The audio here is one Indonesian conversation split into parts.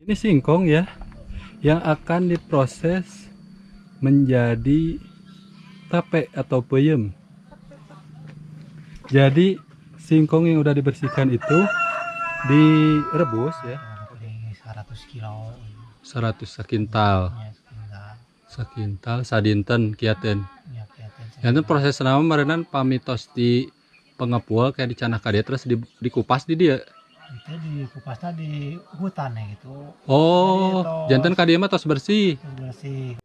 Ini singkong ya, yang akan diproses menjadi tape atau peyem. Jadi singkong yang udah dibersihkan itu direbus ya. 100 kilo 100 sakintal. ya sekitar Sakintal sadinten kiaten. ya kelihatan Yanten proses nama merenan pamitos di pengepul kayak dicanah dia terus dikupas di dia. itu di kupasnya di hutan ya gitu. Oh, Jadi jantan kadia mah tos bersih. bersih.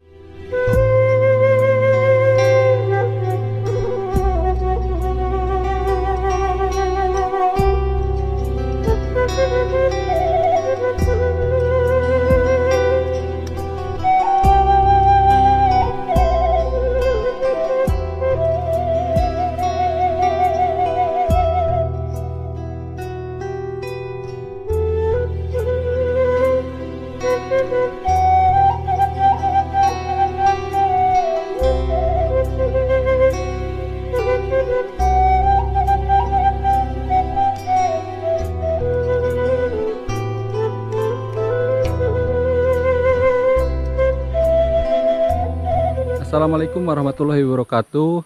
Assalamualaikum warahmatullahi wabarakatuh.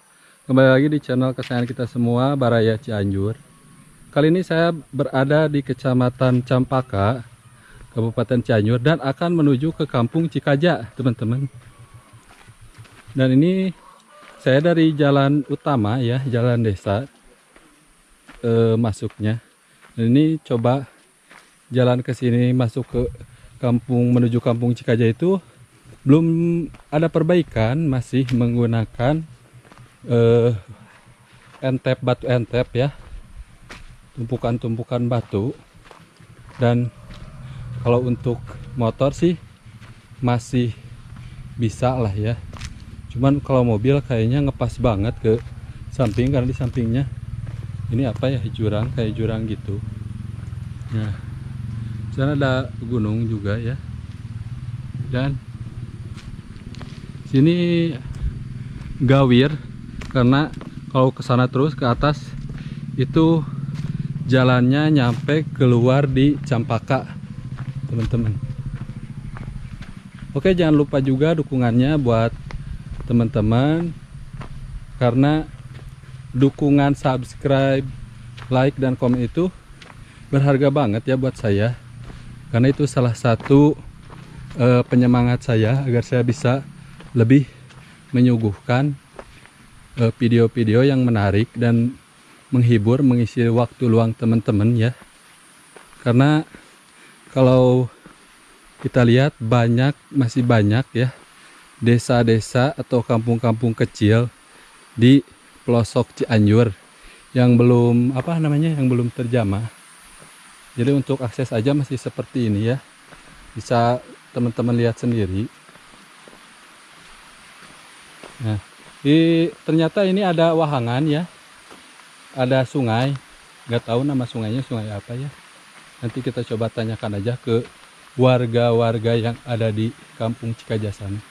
Kembali lagi di channel kesayangan kita semua, Baraya Cianjur. Kali ini saya berada di Kecamatan Campaka, Kabupaten Cianjur, dan akan menuju ke Kampung Cikaja, teman-teman. Dan ini saya dari jalan utama ya, jalan desa masuknya. Dan ini coba jalan ke sini masuk ke kampung, menuju Kampung Cikaja itu belum ada perbaikan, masih menggunakan entep, batu entep ya, tumpukan-tumpukan batu. Dan kalau untuk motor sih masih bisa lah ya, cuman kalau mobil kayaknya ngepas banget ke samping, karena di sampingnya ini apa ya, jurang, kayak jurang gitu. Nah, sana ada gunung juga ya, dan sini gawir karena kalau ke sana terus ke atas itu jalannya nyampe keluar di Campaka, teman-teman. Oke, jangan lupa juga dukungannya buat teman-teman, karena dukungan subscribe, like, dan komen itu berharga banget ya buat saya, karena itu salah satu penyemangat saya agar saya bisa lebih menyuguhkan video-video yang menarik dan menghibur, mengisi waktu luang teman-teman ya. Karena kalau kita lihat masih banyak ya desa-desa atau kampung-kampung kecil di pelosok Cianjur yang belum yang belum terjamah. Jadi untuk akses aja masih seperti ini ya, bisa teman-teman lihat sendiri. Nah, ternyata ini ada wahangan ya, ada sungai, nggak tahu nama sungainya sungai apa ya. Nanti kita coba tanyakan aja ke warga-warga yang ada di Kampung Cikaja sana.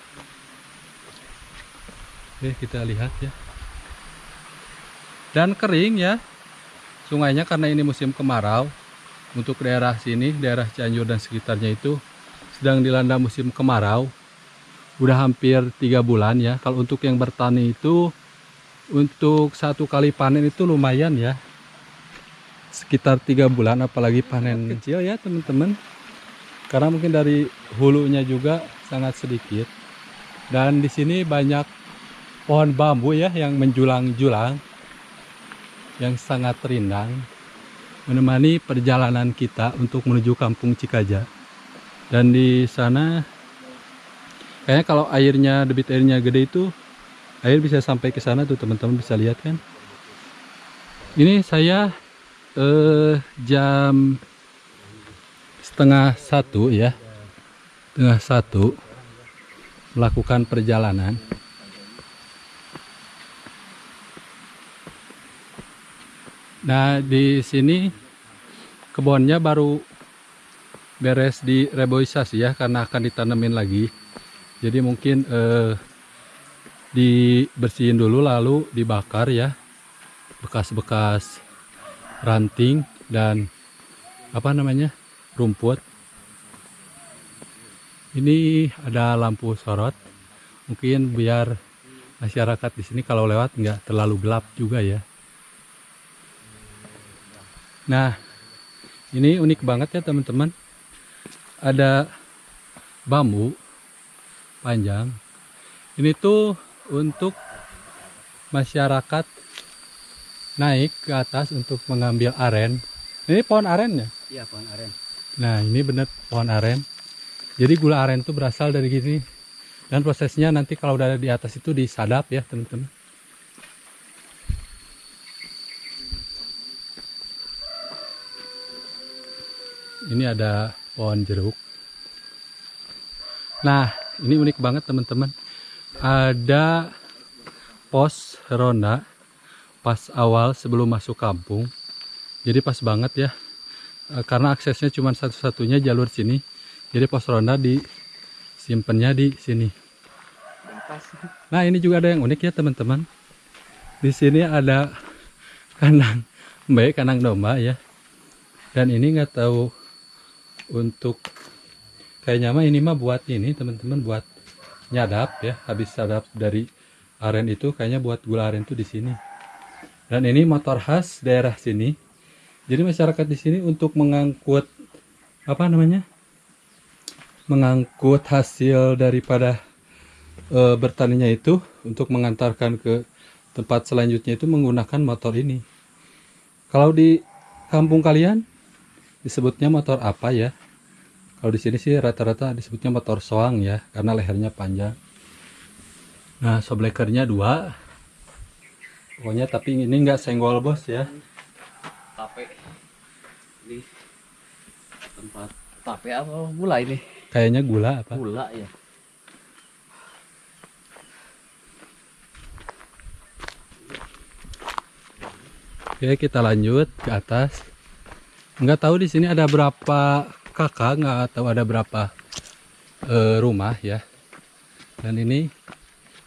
Oke, kita lihat ya. Dan kering ya sungainya karena ini musim kemarau. Untuk daerah sini, daerah Cianjur dan sekitarnya itu sedang dilanda musim kemarau. Udah hampir 3 bulan ya. Kalau untuk yang bertani itu, untuk satu kali panen itu lumayan ya, sekitar 3 bulan, apalagi panen kecil ya teman-teman, karena mungkin dari hulunya juga sangat sedikit. Dan di sini banyak pohon bambu ya yang menjulang-julang, yang sangat rindang, menemani perjalanan kita untuk menuju Kampung Cikaja. Dan di sana kayaknya kalau airnya, debit airnya gede itu, air bisa sampai ke sana tuh teman-teman, bisa lihat kan. Ini saya jam setengah 1 ya, setengah 1 melakukan perjalanan. Nah, di sini kebunnya baru beres direboisasi ya, karena akan ditanemin lagi. Jadi mungkin dibersihin dulu lalu dibakar ya, bekas-bekas ranting dan rumput. Ini ada lampu sorot, mungkin biar masyarakat di sini kalau lewat nggak terlalu gelap juga ya. Nah, ini unik banget ya teman-teman. Ada bambu panjang. Ini tuh untuk masyarakat naik ke atas untuk mengambil aren. Ini pohon aren ya? Iya, pohon aren. Nah, ini bener pohon aren. Jadi gula aren itu berasal dari gini. Dan prosesnya nanti kalau udah di atas itu disadap ya teman-teman. Ini ada pohon jeruk. Nah, ini unik banget teman-teman. Ada pos ronda pas awal sebelum masuk kampung. Jadi pas banget ya. Karena aksesnya cuma satu-satunya jalur sini. Jadi pos ronda disimpannya di sini. Nah, ini juga ada yang unik ya teman-teman. Di sini ada kandang kandang domba ya. Dan ini nggak tahu untuk kayaknya mah ini mah buat ini teman-teman, buat nyadap ya. Habis sadap dari aren itu kayaknya buat gula aren tuh di sini. Dan ini motor khas daerah sini. Jadi masyarakat di sini untuk mengangkut apa namanya? Mengangkut hasil daripada bertaninya itu untuk mengantarkan ke tempat selanjutnya itu menggunakan motor ini. Kalau di kampung kalian disebutnya motor apa ya? Kalau di sini sih rata-rata disebutnya motor soang ya, karena lehernya panjang. Nah, soblekernya 2. Pokoknya tapi ini nggak senggol bos ya. Tape ini tempat tape apa gula ini? Kayaknya gula apa? Gula ya. Oke, kita lanjut ke atas. Nggak tahu di sini ada berapa kakak, nggak tahu ada berapa rumah ya. Dan ini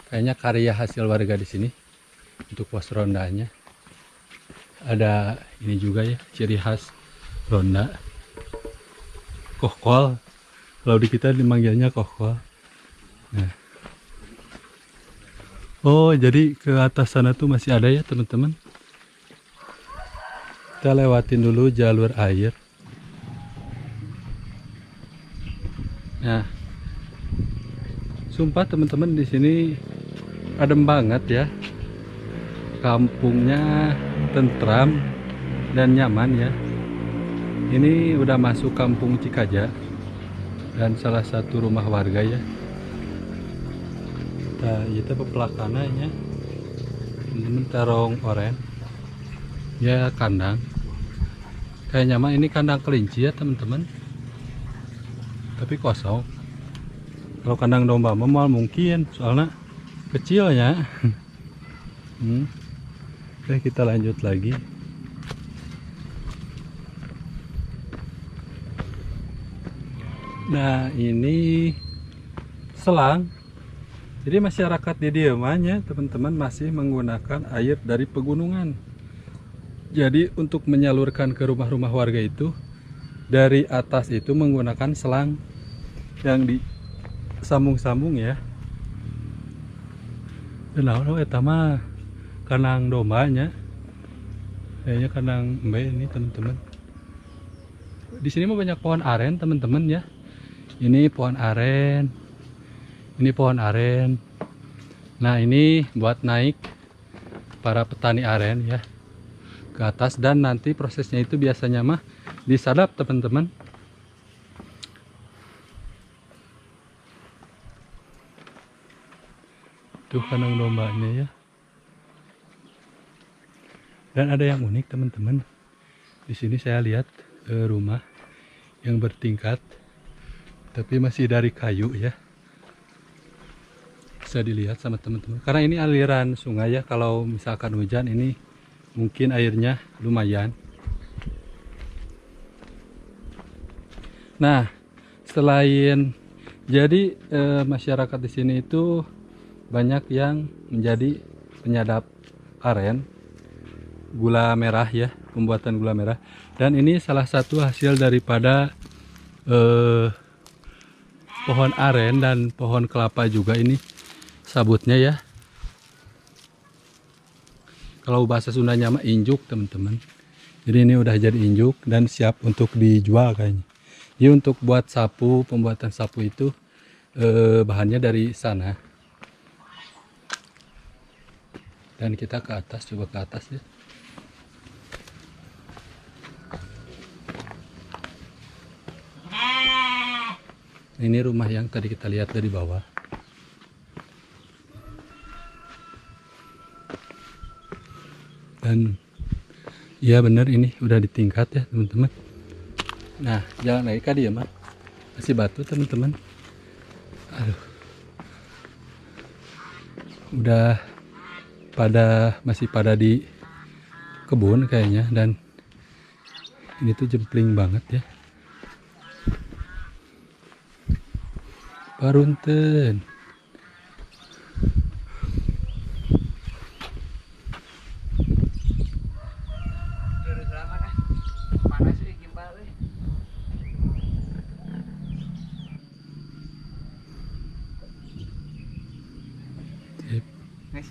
kayaknya karya hasil warga di sini untuk pos rondanya. Ada ini juga ya, ciri khas ronda. Kohkol. Kalau di kita dimanggilnya kohkol. Nah. Oh, jadi ke atas sana tuh masih ada ya teman-teman. Kita lewatin dulu jalur air. Nah, sumpah teman-teman di sini adem banget ya. Kampungnya tentram dan nyaman ya. Ini udah masuk kampung Cikaja dan salah satu rumah warga ya. Nah, itu pepelakananya. Teman-teman terong oren. Ya kandang. Kayaknya mah ini kandang kelinci ya teman-teman. Tapi kosong. Kalau kandang domba mah mungkin soalnya kecilnya. Oke, kita lanjut lagi. Nah, ini selang. Jadi masyarakat di Diemannya teman-teman masih menggunakan air dari pegunungan. Jadi untuk menyalurkan ke rumah-rumah warga itu dari atas itu menggunakan selang yang disambung-sambung ya. Dan lalu eta mah kandang dombanya. Kayaknya kandang mbe ini teman-teman. Di sini mah banyak pohon aren teman-teman ya. Ini pohon aren. Ini pohon aren. Nah, ini buat naik para petani aren ya ke atas, dan nanti prosesnya itu biasanya mah disadap teman-teman. Tuh kandang dombanya ya. Dan ada yang unik teman-teman. Di sini saya lihat rumah yang bertingkat, tapi masih dari kayu ya. Bisa dilihat sama teman-teman. Karena ini aliran sungai ya. Kalau misalkan hujan ini mungkin airnya lumayan. Nah, selain jadi masyarakat di sini itu banyak yang menjadi penyadap aren, gula merah ya, pembuatan gula merah. Dan ini salah satu hasil daripada pohon aren dan pohon kelapa juga ini sabutnya ya. Kalau bahasa Sundanya mah injuk teman-teman. Jadi ini udah jadi injuk dan siap untuk dijual kayaknya. Jadi untuk buat sapu, pembuatan sapu itu bahannya dari sana. Dan kita ke atas, coba ke atas ya. Ini rumah yang tadi kita lihat dari bawah. Dan ya bener ini udah ditingkat ya teman-teman. Nah jangan naik kali ya mas, masih batu teman-teman. Aduh, udah masih pada di kebun kayaknya, dan ini tuh jempling banget ya. Parunten. Guys,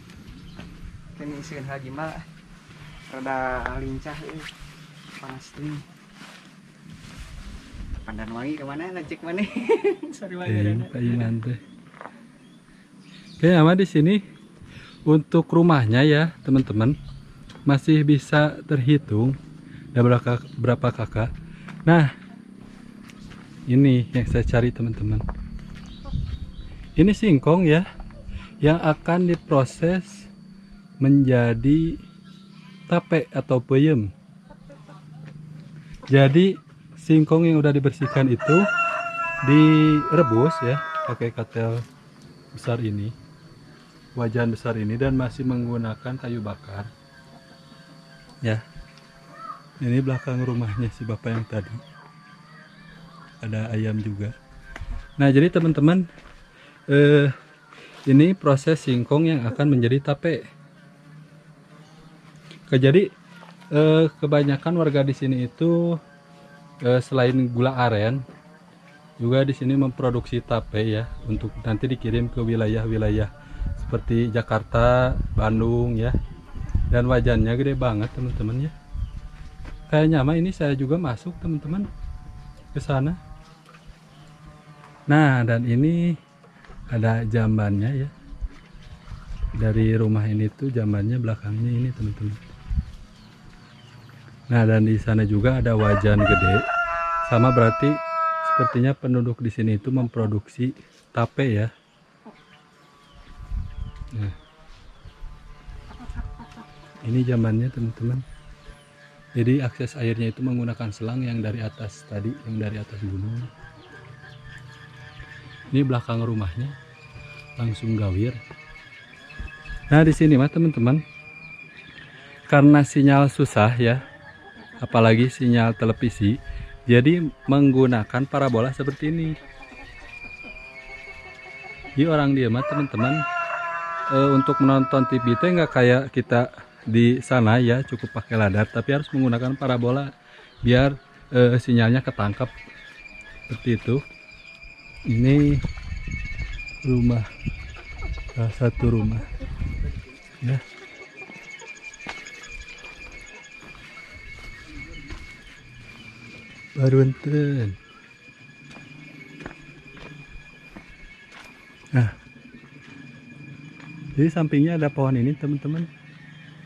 kami isikan lagi mbak, rada lincah panas tuh. Pandan wangi kemana? Ngecek mana? Sorry banget. Oke, sama di sini untuk rumahnya ya teman-teman masih bisa terhitung ada berapa kakak. Nah, ini yang saya cari teman-teman. Ini singkong ya, yang akan diproses menjadi tape atau peyem. Jadi singkong yang udah dibersihkan itu direbus ya pakai katel besar ini, wajan besar ini, dan masih menggunakan kayu bakar ya. Ini belakang rumahnya si bapak yang tadi, ada ayam juga. Nah jadi teman-teman, ini proses singkong yang akan menjadi tape. Jadi kebanyakan warga di sini itu selain gula aren juga di sini memproduksi tape ya, untuk nanti dikirim ke wilayah-wilayah seperti Jakarta, Bandung ya. Dan wajannya gede banget teman-teman ya. Kayaknya mah ini saya juga masuk teman-teman ke sana. Nah, dan ini ada jambannya ya. Dari rumah ini tuh jambannya belakangnya ini teman-teman. Nah, dan di sana juga ada wajan gede. Sama berarti sepertinya penduduk di sini itu memproduksi tape ya. Nah, ini jambannya teman-teman. Jadi akses airnya itu menggunakan selang yang dari atas tadi, yang dari atas gunung. Ini belakang rumahnya, langsung gawir. Nah di sini mah teman-teman, karena sinyal susah ya, apalagi sinyal televisi, jadi menggunakan parabola seperti ini. Jadi orang dia mah teman-teman, untuk menonton TV itu nggak kayak kita di sana ya, cukup pakai ladar, tapi harus menggunakan parabola biar sinyalnya ketangkap seperti itu. Ini rumah, salah satu rumah ya. Barunten. Nah, jadi sampingnya ada pohon ini teman-teman,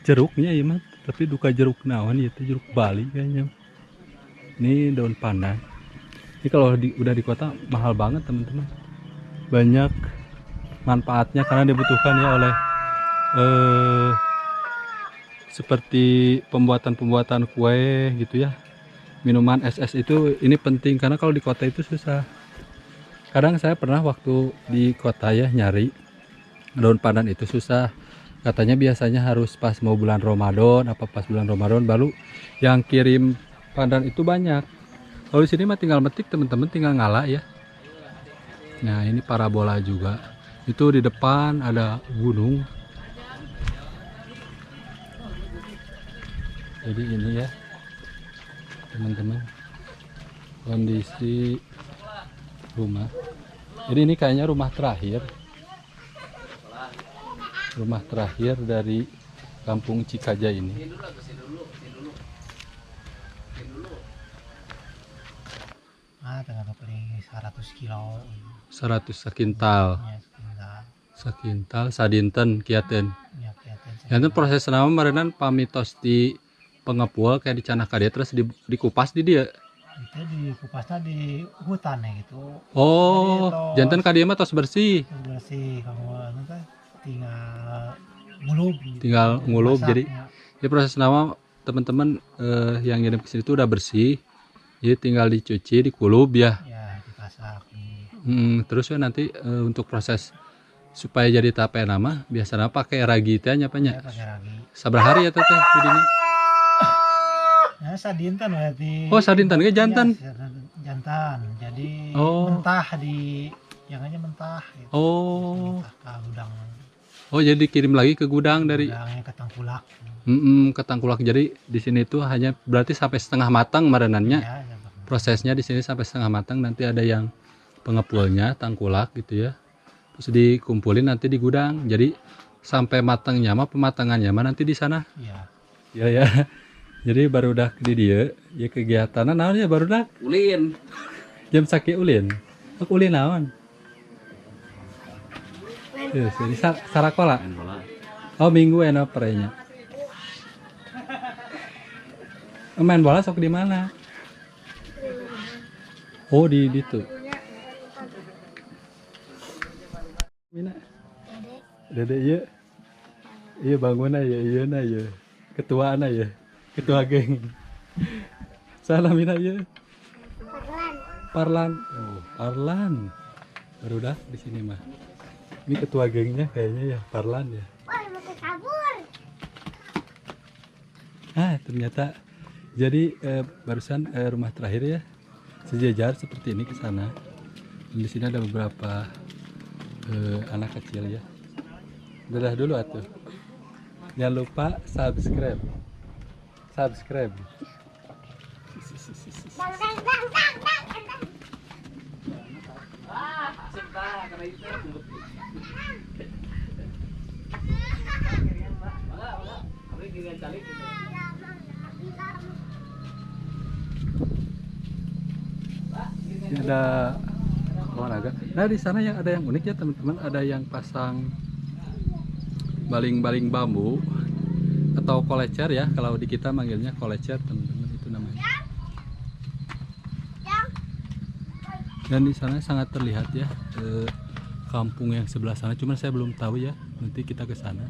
jeruknya ya mas, tapi duka jeruk naon itu, jeruk Bali kayaknya. Ini daun pandan. Ini kalau udah di kota mahal banget teman-teman. Banyak manfaatnya karena dibutuhkan ya oleh seperti pembuatan kue gitu ya. Minuman es itu ini penting karena kalau di kota itu susah. Kadang saya pernah waktu di kota ya nyari daun pandan itu susah. Katanya biasanya harus pas mau bulan Ramadan, apa pas bulan Ramadan baru yang kirim pandan itu banyak. Kalau di sini mah tinggal metik teman-teman, tinggal ngalah ya. Nah ini parabola juga. Itu di depan ada gunung. Jadi ini ya teman-teman, kondisi rumah. Jadi ini kayaknya rumah terakhir. Rumah terakhir dari Kampung Cikaja ini. Sini dulu, sini dulu, sini dulu. Sini dulu. Tengah beli 100 kilo. 100 sakintal. Ya, sekitar. Sakintal sadinten kiaten. Ya, kelihatan. Yanten proses nama merenan pamitos di pengepul kayak di Canaka dia terus dikupas di dia. Itu dikupasnya di hutan ya gitu. Oh, Jadi jantan ka dia mah tos bersih. bersih kamu anu teh tinggal ngulub gitu. Tinggal ngulub, Masak, jadi ya. ya proses nama teman-teman yang ngirim ke sini itu udah bersih. Jadi tinggal dicuci, dikulub ya. Ya dipasak. Terus ya nanti untuk proses supaya jadi tape nama biasanya pakai ragi teh Ya, nyapanya. pakai ragi. Hari ya teteh jadinya. Ya sadinten berarti. Oh, sadinten ge jantan. Ya, jantan. Jadi Oh. mentah yang aja mentah gitu. Oh. Mentah ke gudang. Oh, jadi dikirim lagi ke gudang dari Gudangnya ke Tengkulak. ke Tangkulak. Jadi di sini tuh hanya berarti sampai setengah matang marenannya. Ya, Prosesnya di sini sampai setengah matang, nanti ada yang pengepulnya tangkulak gitu ya. Terus dikumpulin nanti di gudang. Jadi sampai matangnya mah pematangannya mah nanti di sana. ya. Ya ya. Jadi baru dah di dia ya kegiatan naon ya baru dah Ulin. jam sakit ulin. Ulin naon? Jadi sarakola. Main bola. Oh, minggu enak perenya. Main bola sok di mana? Oh, di itu. Mina. Dede iya. Iya bangun aja, iya na ya. Ketua na ya. Ketua geng. Salam Mina ya. Parlan. Oh, Parlan. Baru dah di sini mah. Ini ketua gengnya kayaknya ya, Parlan ya. Ternyata jadi barusan rumah terakhir ya. Sejajar seperti ini ke sana. Dan di sini ada beberapa anak kecil ya. Dadah dulu atuh. Jangan lupa subscribe. Subscribe. Ini ada olahraga. Nah di sana yang ada yang unik ya teman-teman, ada yang pasang baling-baling bambu atau kolecer ya, kalau di kita manggilnya kolecer teman-teman itu namanya. Dan di sana sangat terlihat ya kampung yang sebelah sana, cuman saya belum tahu ya, nanti kita ke sana.